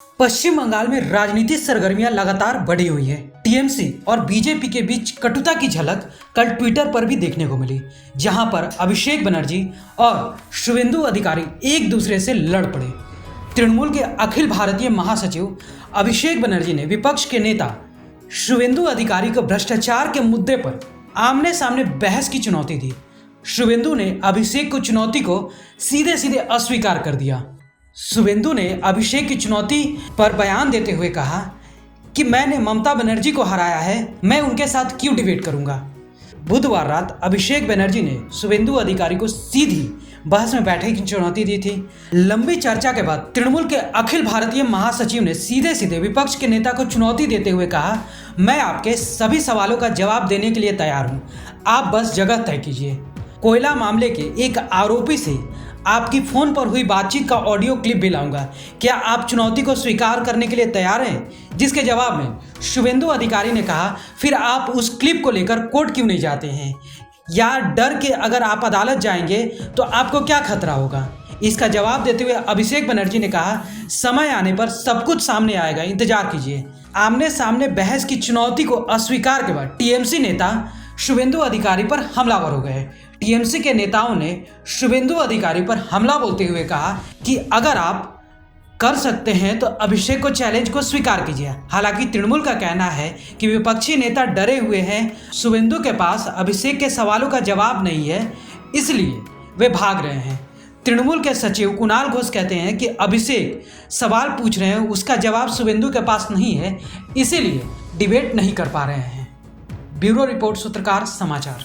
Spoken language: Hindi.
पश्चिम बंगाल में राजनीतिक सरगर्मियां लगातार बढ़ी हुई हैं। टीएमसी और बीजेपी के बीच कटुता की झलक कल ट्विटर पर भी देखने को मिली, जहां पर अभिषेक बनर्जी और शुवेंदु अधिकारी एक दूसरे से लड़ पड़े। तृणमूल के अखिल भारतीय महासचिव अभिषेक बनर्जी ने विपक्ष के नेता शुवेंदु अधिकारी को भ्रष्टाचार के मुद्दे पर आमने सामने बहस की चुनौती दी। शुवेंदु ने अभिषेक को चुनौती को सीधे सीधे अस्वीकार कर दिया। शुवेंदु ने अभिषेक की चुनौती पर बयान देते हुए कहा कि मैंने ममता बनर्जी को हराया है, मैं उनके साथ क्यों डिबेट करूंगा। बुधवार रात अभिषेक बनर्जी ने शुवेंदु अधिकारी को सीधी बहस में बैठने की चुनौती दी थी। लंबी चर्चा के बाद तृणमूल के अखिल भारतीय महासचिव ने सीधे सीधे विपक्ष के नेता को चुनौती देते हुए कहा, मैं आपके सभी सवालों का जवाब देने के लिए तैयार हूं, आप बस जगह तय कीजिए। कोयला मामले के एक आरोपी से आपकी फोन पर हुई बातचीत का ऑडियो क्लिप भी लाऊंगा, क्या आप चुनौती को स्वीकार करने के लिए तैयार हैं? जिसके जवाब में शुवेंदु अधिकारी ने कहा, फिर आप उस क्लिप को लेकर कोर्ट क्यों नहीं जाते हैं, या डर के अगर आप अदालत जाएंगे तो आपको क्या खतरा होगा। इसका जवाब देते हुए अभिषेक बनर्जी ने कहा, समय आने पर सब कुछ सामने आएगा, इंतजार कीजिए। आमने सामने बहस की चुनौती को अस्वीकार के बाद टीएमसी नेता शुवेंदु अधिकारी पर हमलावर हो गए। टीएमसी के नेताओं ने शुवेंदु अधिकारी पर हमला बोलते हुए कहा कि अगर आप कर सकते हैं तो अभिषेक को चैलेंज को स्वीकार कीजिए। हालांकि तृणमूल का कहना है कि विपक्षी नेता डरे हुए हैं, शुवेंदु के पास अभिषेक के सवालों का जवाब नहीं है, इसलिए वे भाग रहे हैं। तृणमूल के सचिव कुणाल घोष कहते हैं कि अभिषेक सवाल पूछ रहे हैं, उसका जवाब शुवेंदु के पास नहीं है, इसीलिए डिबेट नहीं कर पा रहे हैं। ब्यूरो रिपोर्ट, सूत्रकार समाचार।